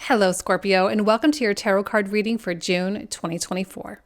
Hello, Scorpio, and welcome to your tarot card reading for June 2024.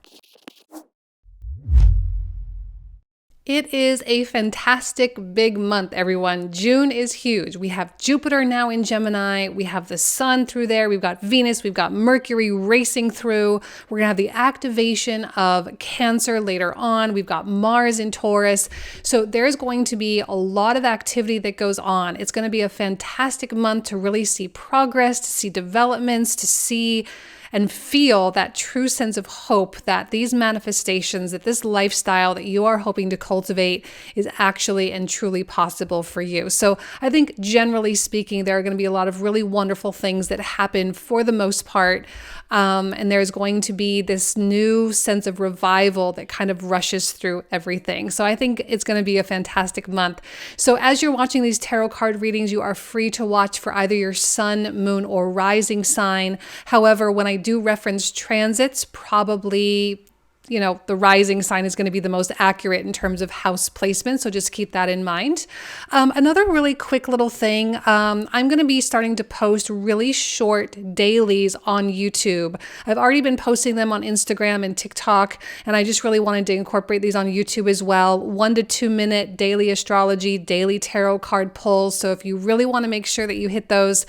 It is a fantastic big month, everyone. June is huge. We have Jupiter now in Gemini. We have the sun through there. We've got Venus. We've got Mercury racing through. We're going to have the activation of Cancer later on. We've got Mars in Taurus. So there's going to be a lot of activity that goes on. It's going to be a fantastic month to really see progress, to see developments, to see and feel that true sense of hope that these manifestations, that this lifestyle that you are hoping to cultivate is actually and truly possible for you. So I think generally speaking, there are going to be a lot of really wonderful things that happen for the most part. And there's going to be this new sense of revival that kind of rushes through everything. So I think it's going to be a fantastic month. So as you're watching these tarot card readings, you are free to watch for either your sun, moon, or rising sign. However, when I do reference transits, probably the rising sign is going to be the most accurate in terms of house placement. So just keep that in mind. Another really quick little thing, I'm going to be starting to post really short dailies on YouTube. I've already been posting them on Instagram and TikTok, and I just really wanted to incorporate these on YouTube as well. 1 to 2 minute daily astrology, daily tarot card pulls. So if you really want to make sure that you hit those,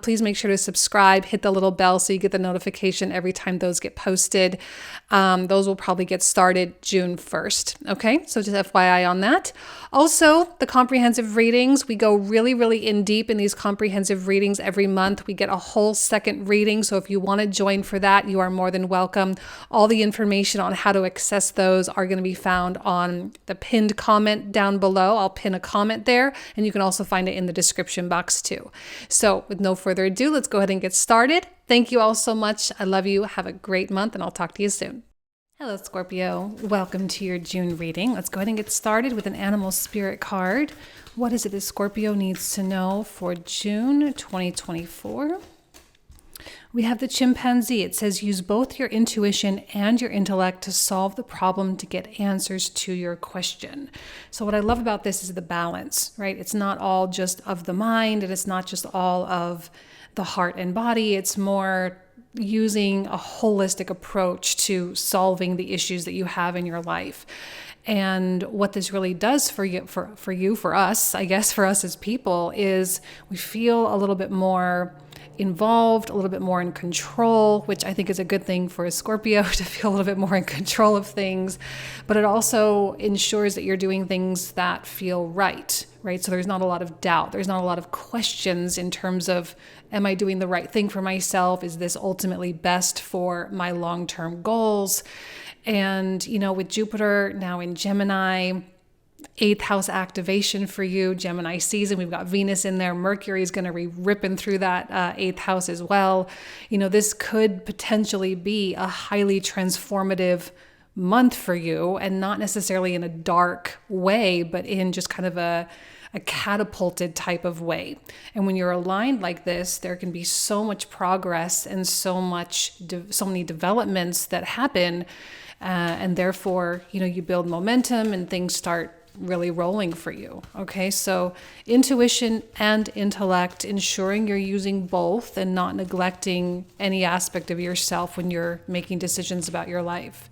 please make sure to subscribe, hit the little bell so you get the notification every time those get posted. Those will probably get started June 1st. Okay, so just FYI on that. Also, the comprehensive readings, we go really, really in deep in these comprehensive readings every month. We get a whole second reading. So if you want to join for that, you are more than welcome. All the information on how to access those are going to be found on the pinned comment down below. I'll pin a comment there, and you can also find it in the description box too. So with no further ado, let's go ahead and get started. Thank you all so much. I love you. Have a great month, and I'll talk to you soon. Hello, Scorpio. Welcome to your June reading. Let's go ahead and get started with an animal spirit card. What is it that Scorpio needs to know for June 2024? We have the chimpanzee. It says, use both your intuition and your intellect to solve the problem to get answers to your question. So what I love about this is the balance, right? It's not all just of the mind, and it's not just all of the heart and body. It's more using a holistic approach to solving the issues that you have in your life. And what this really does for us, I guess, for us as people, is we feel a little bit more involved, a little bit more in control, which I think is a good thing for a Scorpio to feel a little bit more in control of things. But it also ensures that you're doing things that feel right? So there's not a lot of doubt. There's not a lot of questions in terms of, am I doing the right thing for myself? Is this ultimately best for my long-term goals? And, with Jupiter now in Gemini, 8th house activation for you, Gemini season. We've got Venus in there. Mercury is going to be ripping through that 8th house as well. This could potentially be a highly transformative month for you, and not necessarily in a dark way, but in just kind of a catapulted type of way. And when you're aligned like this, there can be so much progress and so many developments that happen. And therefore, you build momentum and things start really rolling for you. Okay, so intuition and intellect, ensuring you're using both and not neglecting any aspect of yourself when you're making decisions about your life.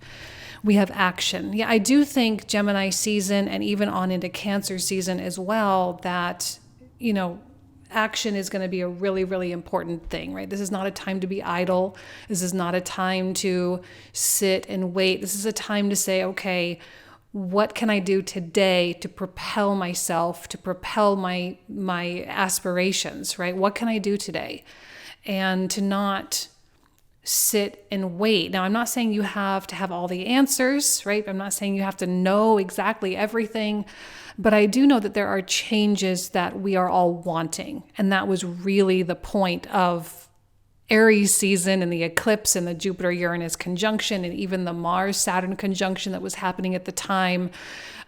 We have action. Yeah, I do think Gemini season and even on into Cancer season as well, that, action is going to be a really, really important thing, right? This is not a time to be idle. This is not a time to sit and wait. This is a time to say, okay, what can I do today to propel myself, to propel my aspirations, right? What can I do today? And to not sit and wait. Now, I'm not saying you have to have all the answers, right? I'm not saying you have to know exactly everything, but I do know that there are changes that we are all wanting. And that was really the point of Aries season and the eclipse and the Jupiter-Uranus conjunction and even the Mars-Saturn conjunction that was happening at the time.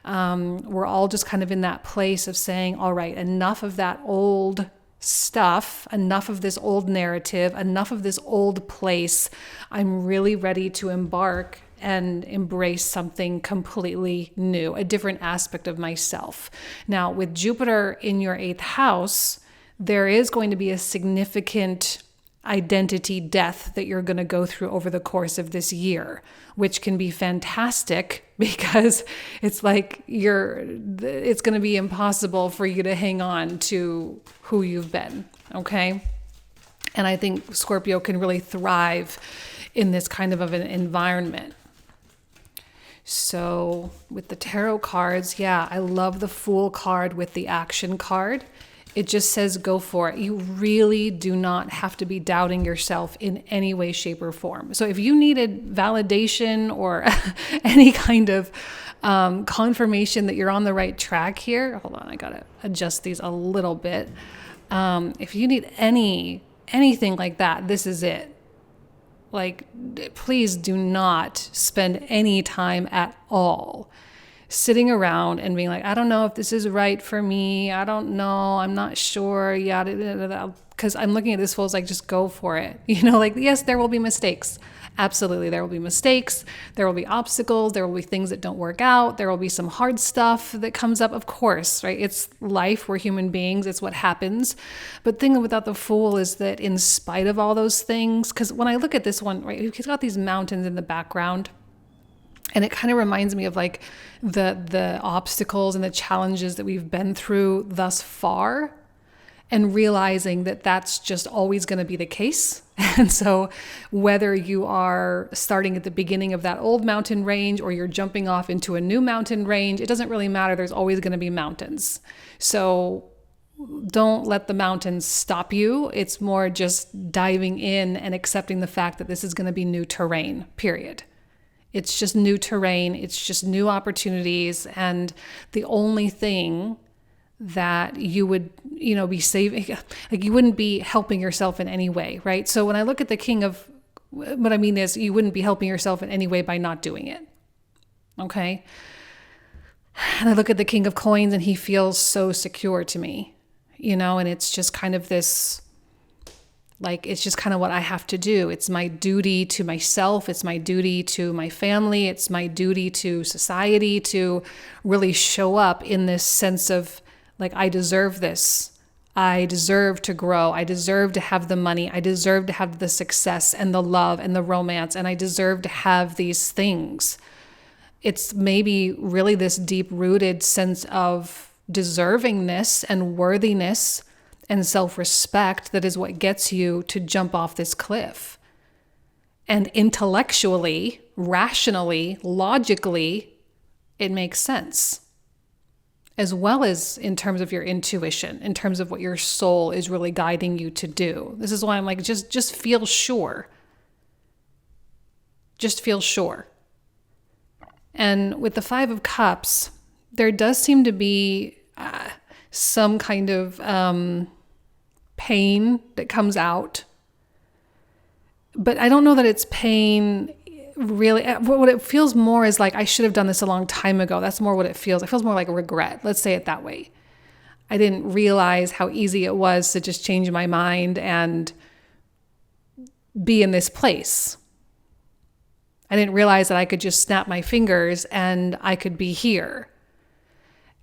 We're all just kind of in that place of saying, all right, enough of that old stuff, enough of this old narrative, enough of this old place. I'm really ready to embark and embrace something completely new, a different aspect of myself. Now, with Jupiter in your 8th house, there is going to be a significant identity death that you're going to go through over the course of this year, which can be fantastic because it's like it's going to be impossible for you to hang on to who you've been. Okay. And I think Scorpio can really thrive in this kind of an environment. So with the tarot cards, yeah, I love the Fool card with the action card. It just says go for it. You really do not have to be doubting yourself in any way, shape, or form. So if you needed validation or any kind of confirmation that you're on the right track here, hold on, I got to adjust these a little bit. If you need anything like that, this is it. Like, please do not spend any time at all sitting around and being like, I don't know if this is right for me. I don't know. I'm not sure. Yeah, because I'm looking at this Fool as like, just go for it. Like, yes, there will be mistakes. Absolutely, there will be mistakes. There will be obstacles. There will be things that don't work out. There will be some hard stuff that comes up, of course, right? It's life. We're human beings. It's what happens. But the thing about the Fool is that in spite of all those things, because when I look at this one, right, he's got these mountains in the background. And it kind of reminds me of like the obstacles and the challenges that we've been through thus far, and realizing that that's just always going to be the case. And so whether you are starting at the beginning of that old mountain range or you're jumping off into a new mountain range, it doesn't really matter. There's always going to be mountains. So don't let the mountains stop you. It's more just diving in and accepting the fact that this is going to be new terrain, period. It's just new terrain. It's just new opportunities. And the only thing that you would, be saving, like you wouldn't be helping yourself in any way, right? So when I look at the King of, what I mean is you wouldn't be helping yourself in any way by not doing it. Okay. And I look at the King of Coins and he feels so secure to me, and it's just kind of this, like, it's just kind of what I have to do. It's my duty to myself. It's my duty to my family. It's my duty to society to really show up in this sense of like, I deserve this. I deserve to grow. I deserve to have the money. I deserve to have the success and the love and the romance. And I deserve to have these things. It's maybe really this deep-rooted sense of deservingness and worthiness and self-respect that is what gets you to jump off this cliff. And intellectually, rationally, logically, it makes sense. As well as in terms of your intuition, in terms of what your soul is really guiding you to do. This is why I'm like, just feel sure. Just feel sure. And with the Five of Cups, there does seem to be some kind of pain that comes out. But I don't know that it's pain really. What it feels more is like, I should have done this a long time ago. That's more what it feels. It feels more like a regret. Let's say it that way. I didn't realize how easy it was to just change my mind and be in this place. I didn't realize that I could just snap my fingers and I could be here.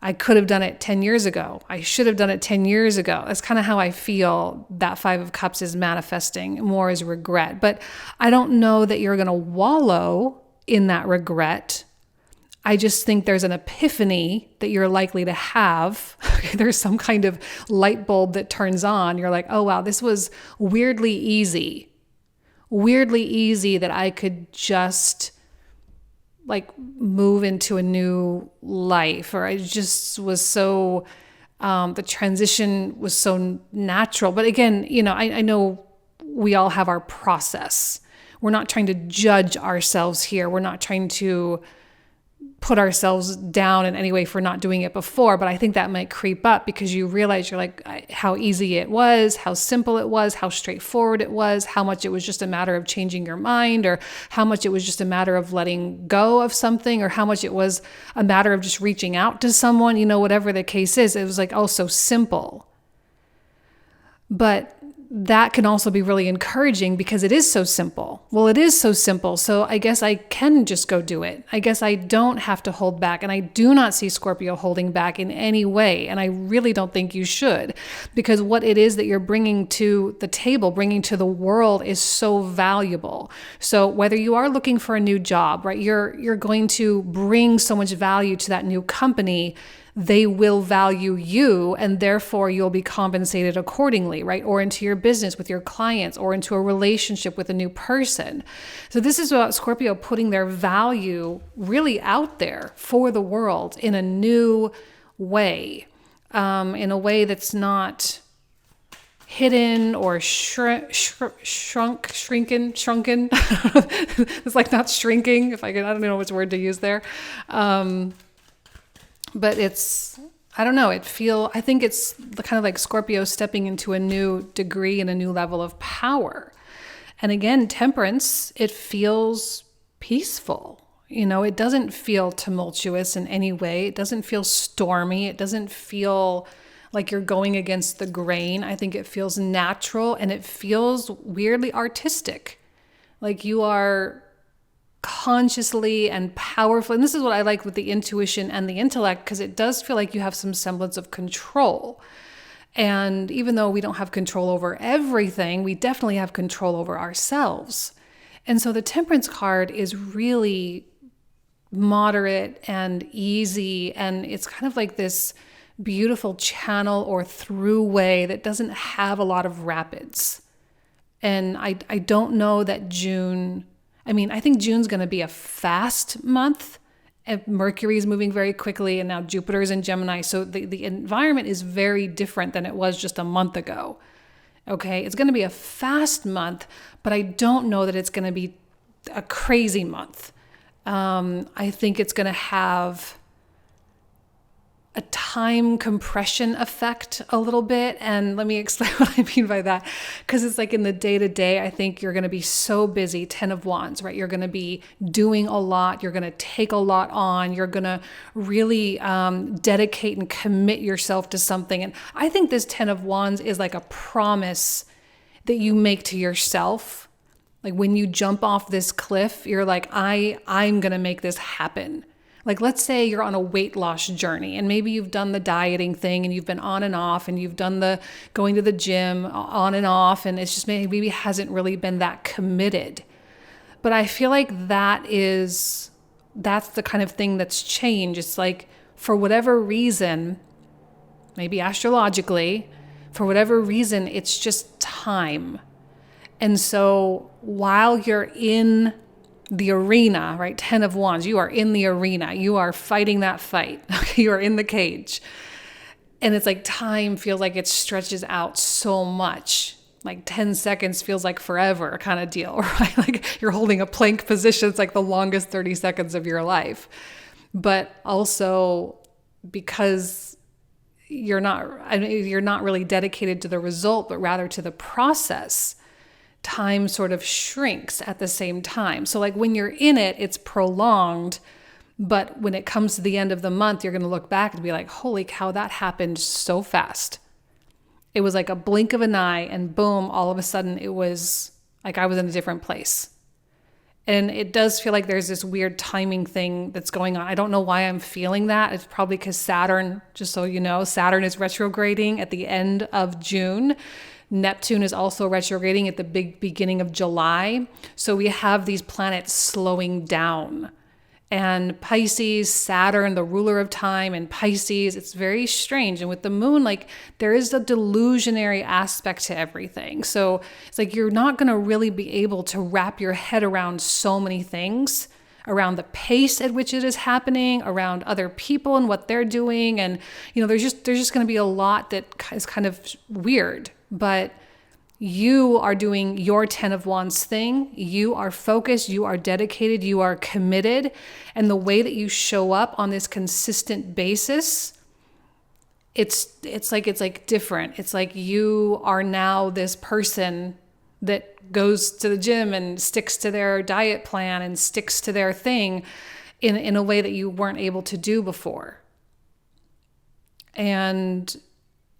I could have done it 10 years ago. I should have done it 10 years ago. That's kind of how I feel that Five of Cups is manifesting, more as regret. But I don't know that you're going to wallow in that regret. I just think there's an epiphany that you're likely to have. There's some kind of light bulb that turns on. You're like, oh, wow, this was weirdly easy. Weirdly easy that I could just like move into a new life, or I just was so, the transition was so natural. But again, I know we all have our process. We're not trying to judge ourselves here. We're not trying to put ourselves down in any way for not doing it before, but I think that might creep up because you realize you're like, how easy it was, how simple it was, how straightforward it was, how much it was just a matter of changing your mind, or how much it was just a matter of letting go of something, or how much it was a matter of just reaching out to someone, whatever the case is. It was like, oh, so simple. But that can also be really encouraging because it is so simple. Well, it is so simple. So I guess I can just go do it. I guess I don't have to hold back. And I do not see Scorpio holding back in any way. And I really don't think you should, because what it is that you're bringing to the table, bringing to the world is so valuable. So whether you are looking for a new job, right, you're going to bring so much value to that new company. They will value you, and therefore you'll be compensated accordingly, right? Or into your business with your clients, or into a relationship with a new person. So this is about Scorpio putting their value really out there for the world in a new way, in a way that's not hidden or shrunken. It's like not shrinking. I don't know which word to use there. But I don't know, I think it's kind of like Scorpio stepping into a new degree and a new level of power. And again, Temperance, it feels peaceful. It doesn't feel tumultuous in any way. It doesn't feel stormy. It doesn't feel like you're going against the grain. I think it feels natural, and it feels weirdly artistic. Like you are consciously and powerfully, and this is what I like with the intuition and the intellect, because it does feel like you have some semblance of control. And even though we don't have control over everything, we definitely have control over ourselves. And so the Temperance card is really moderate and easy, and it's kind of like this beautiful channel or throughway that doesn't have a lot of rapids. And I don't know that I think June's going to be a fast month. Mercury is moving very quickly, and now Jupiter is in Gemini. So the environment is very different than it was just a month ago. Okay, it's going to be a fast month, but I don't know that it's going to be a crazy month. I think it's going to have a time compression effect a little bit. And let me explain what I mean by that. Because it's like in the day-to-day, I think you're going to be so busy, 10 of Wands, right? You're going to be doing a lot. You're going to take a lot on. You're going to really dedicate and commit yourself to something. And I think this 10 of Wands is like a promise that you make to yourself. Like when you jump off this cliff, you're like, I'm going to make this happen. Like, let's say you're on a weight loss journey, and maybe you've done the dieting thing, and you've been on and off, and you've done the going to the gym on and off, and it's just maybe hasn't really been that committed. But I feel like that's the kind of thing that's changed. It's like, for whatever reason, maybe astrologically, for whatever reason, it's just time. And so while you're in the arena, right? 10 of Wands, you are in the arena. You are fighting that fight. Okay, you are in the cage. And it's like time feels like it stretches out so much. Like 10 seconds feels like forever kind of deal, right? Like you're holding a plank position. It's like the longest 30 seconds of your life. But also because you're not really dedicated to the result, but rather to the process, time sort of shrinks at the same time. So like when you're in it, it's prolonged, but when it comes to the end of the month, you're going to look back and be like, holy cow, that happened so fast. It was like a blink of an eye, and boom, all of a sudden it was like I was in a different place. And it does feel like there's this weird timing thing that's going on. I don't know why I'm feeling that. It's probably because Saturn, just so you know, Saturn is retrograding at the end of June. Neptune is also retrograding at the beginning of July. So we have these planets slowing down. And Pisces, Saturn, the ruler of time, and Pisces, it's very strange. And with the moon, like there is a delusionary aspect to everything. So it's like you're not going to really be able to wrap your head around so many things, around the pace at which it is happening, around other people and what they're doing. And, there's just going to be a lot that is kind of weird. But you are doing your 10 of Wands thing. You are focused, you are dedicated, you are committed. And the way that you show up on this consistent basis, it's like different. It's like you are now this person that goes to the gym and sticks to their diet plan and sticks to their thing in a way that you weren't able to do before. And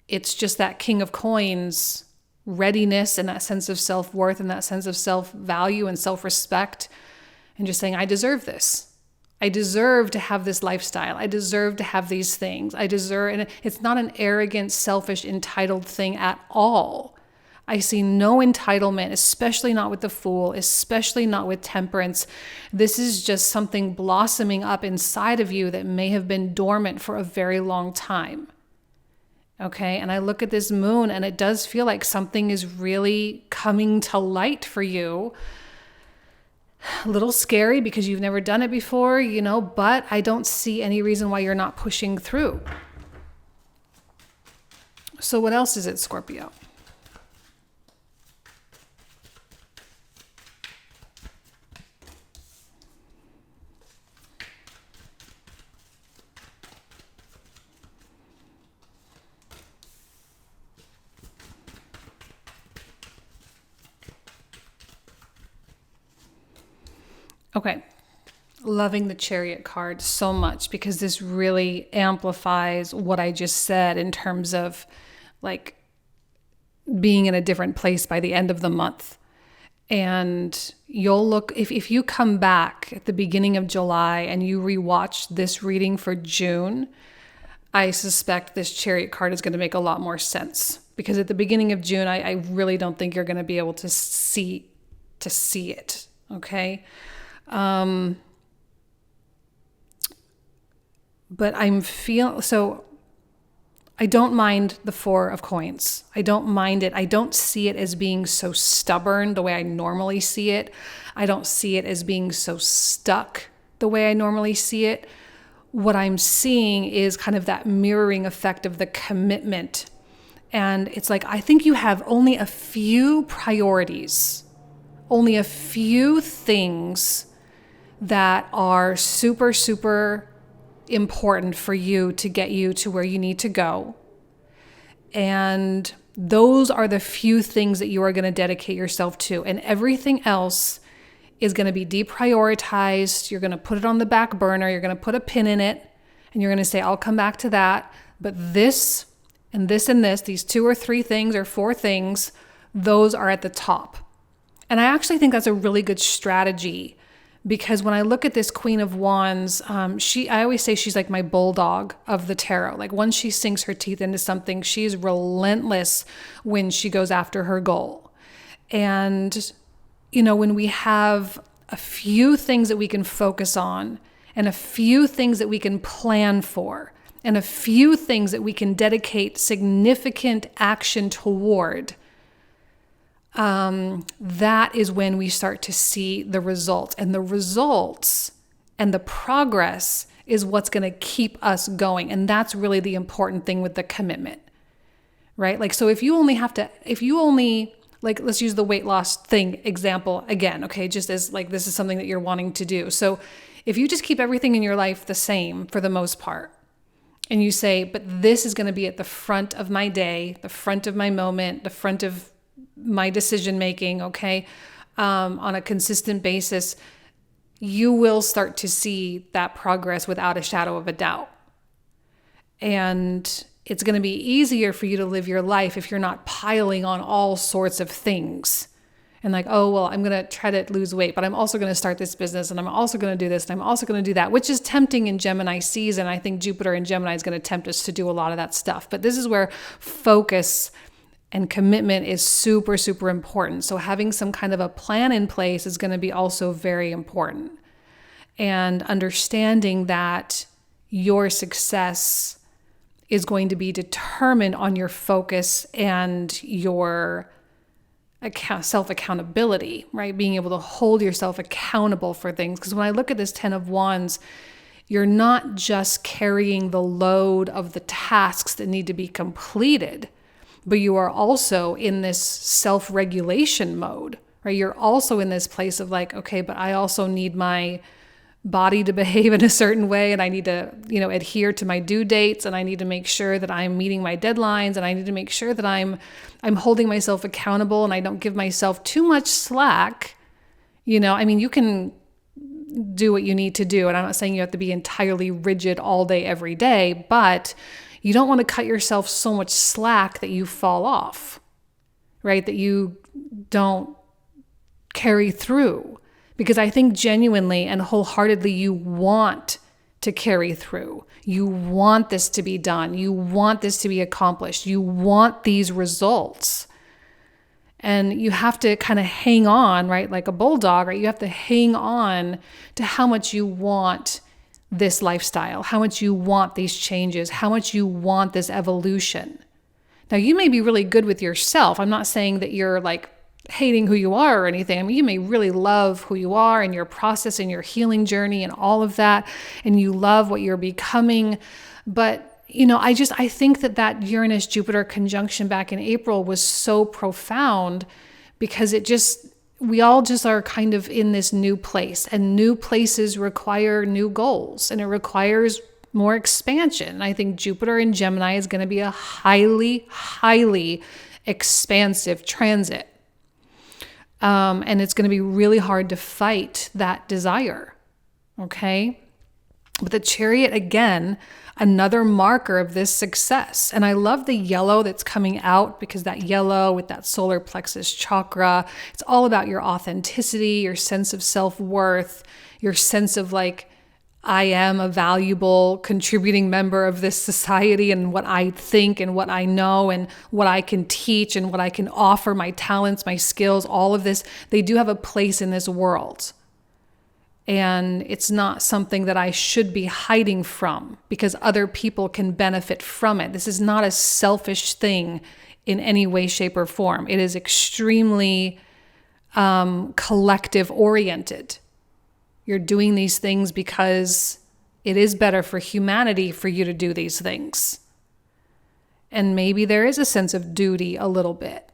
it's just that King of Coins readiness and that sense of self-worth and that sense of self-value and self-respect, and just saying, I deserve this. I deserve to have this lifestyle. I deserve to have these things. And it's not an arrogant, selfish, entitled thing at all. I see no entitlement, especially not with the Fool, especially not with Temperance. This is just something blossoming up inside of you that may have been dormant for a very long time. Okay, and I look at this moon and it does feel like something is really coming to light for you. A little scary because you've never done it before, but I don't see any reason why you're not pushing through. So what else is it, Scorpio? Okay, loving the Chariot card so much because this really amplifies what I just said in terms of like being in a different place by the end of the month. And you'll look, if you come back at the beginning of July and you rewatch this reading for June, I suspect this Chariot card is going to make a lot more sense. Because at the beginning of June, I really don't think you're going to be able to see it, okay? But so I don't mind the Four of Coins. I don't mind it. I don't see it as being so stubborn the way I normally see it. I don't see it as being so stuck the way I normally see it. What I'm seeing is kind of that mirroring effect of the commitment. And it's like, I think you have only a few priorities, only a few things that are super, super important for you to get you to where you need to go. And those are the few things that you are going to dedicate yourself to. And everything else is going to be deprioritized. You're going to put it on the back burner. You're going to put a pin in it. And you're going to say, I'll come back to that. But this and this and this, these 2 or 3 things or 4 things, those are at the top. And I actually think that's a really good strategy. Because when I look at this Queen of Wands, I always say she's like my bulldog of the tarot. Like once she sinks her teeth into something, she's relentless when she goes after her goal. And, when we have a few things that we can focus on and a few things that we can plan for and a few things that we can dedicate significant action toward, that is when we start to see the results. And the results and the progress is what's going to keep us going. And that's really the important thing with the commitment, right? Like, so if you only, like, let's use the weight loss thing example again, okay? Just as like, this is something that you're wanting to do. So if you just keep everything in your life the same for the most part, and you say, but this is going to be at the front of my day, the front of my moment, the front of my decision making, okay, on a consistent basis, you will start to see that progress without a shadow of a doubt. And it's going to be easier for you to live your life if you're not piling on all sorts of things. And like, oh, well, I'm going to try to lose weight, but I'm also going to start this business, and I'm also going to do this, and I'm also going to do that, which is tempting in Gemini season. I think Jupiter in Gemini is going to tempt us to do a lot of that stuff. But this is where focus and commitment is super, super important. So having some kind of a plan in place is going to be also very important. And understanding that your success is going to be determined on your focus and your self-accountability, right? Being able to hold yourself accountable for things. Because when I look at this 10 of Wands, you're not just carrying the load of the tasks that need to be completed, but you are also in this self-regulation mode, right? You're also in this place of like, okay, but I also need my body to behave in a certain way, and I need to, adhere to my due dates, and I need to make sure that I'm meeting my deadlines, and I need to make sure that I'm holding myself accountable, and I don't give myself too much slack. You can do what you need to do, and I'm not saying you have to be entirely rigid all day, every day, but you don't want to cut yourself so much slack that you fall off, right? That you don't carry through. Because I think genuinely and wholeheartedly you want to carry through. You want this to be done. You want this to be accomplished. You want these results. And you have to kind of hang on, right? Like a bulldog, right? You have to hang on to how much you want this lifestyle, how much you want these changes, how much you want this evolution. Now, you may be really good with yourself. I'm not saying that you're like hating who you are or anything. I mean, you may really love who you are and your process and your healing journey and all of that. And you love what you're becoming. But I think that Uranus-Jupiter conjunction back in April was so profound because we all just are kind of in this new place, and new places require new goals, and it requires more expansion. And I think Jupiter in Gemini is going to be a highly, highly expansive transit. And it's going to be really hard to fight that desire. Okay. But the Chariot, again, another marker of this success. And I love the yellow that's coming out, because that yellow with that solar plexus chakra, it's all about your authenticity, your sense of self-worth, your sense of like, I am a valuable contributing member of this society, and what I think and what I know and what I can teach and what I can offer, my talents, my skills, all of this, they do have a place in this world. And it's not something that I should be hiding from because other people can benefit from it. This is not a selfish thing in any way, shape, or form. It is extremely collective oriented. You're doing these things because it is better for humanity for you to do these things. And maybe there is a sense of duty a little bit.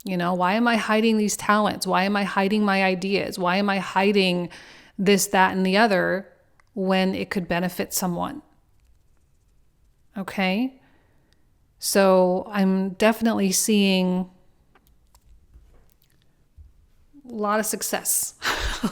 Why am I hiding these talents? Why am I hiding my ideas? Why am I hiding this, that, and the other when it could benefit someone? Okay? So I'm definitely seeing a lot of success,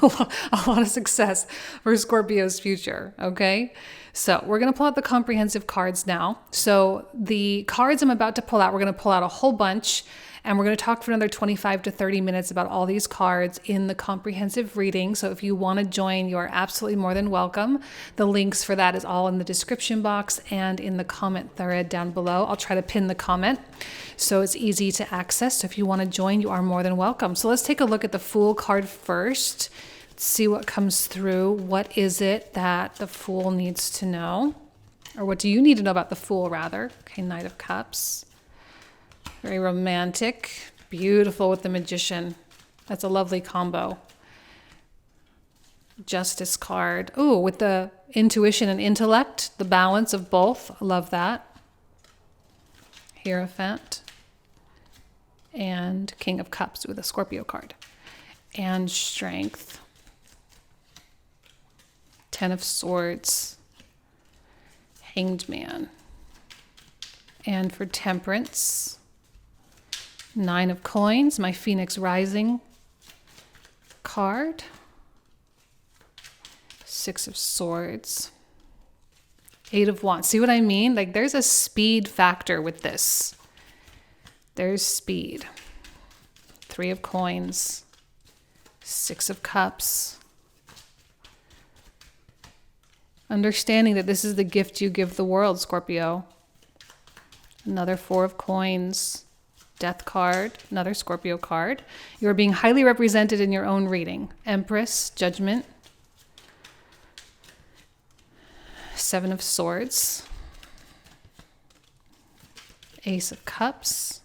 a lot of success for Scorpio's future. Okay. So we're going to pull out the comprehensive cards now. So the cards I'm about to pull out, we're going to pull out a whole bunch, and we're going to talk for another 25 to 30 minutes about all these cards in the comprehensive reading. So if you want to join, you are absolutely more than welcome. The links for that is all in the description box and in the comment thread down below. I'll try to pin the comment so it's easy to access. So if you want to join, you are more than welcome. So let's take a look at the Fool card first. Let's see what comes through. What is it that the Fool needs to know? Or what do you need to know about the Fool, rather? Okay, Knight of Cups. Very romantic, beautiful with the Magician. That's a lovely combo. Justice card. Ooh, with the intuition and intellect, the balance of both. I love that. Hierophant. And King of Cups with a Scorpio card. And Strength. Ten of Swords. Hanged Man. And for Temperance, Nine of Coins, my Phoenix Rising card. Six of Swords. Eight of Wands. See what I mean? Like, there's a speed factor with this. There's speed. Three of Coins. Six of Cups. Understanding that this is the gift you give the world, Scorpio. Another Four of Coins. Death card, another Scorpio card. You are being highly represented in your own reading. Empress, Judgment. Seven of Swords. Ace of Cups.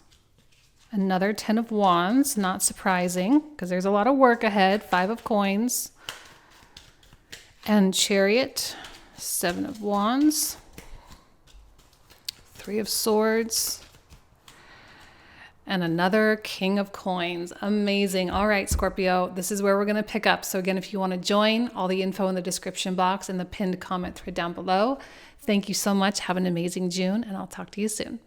Another Ten of Wands, not surprising because there's a lot of work ahead. Five of Coins. And Chariot, Seven of Wands. Three of Swords. And another King of Coins. Amazing. All right, Scorpio, this is where we're going to pick up. So again, if you want to join, all the info in the description box and the pinned comment thread down below. Thank you so much. Have an amazing June, and I'll talk to you soon.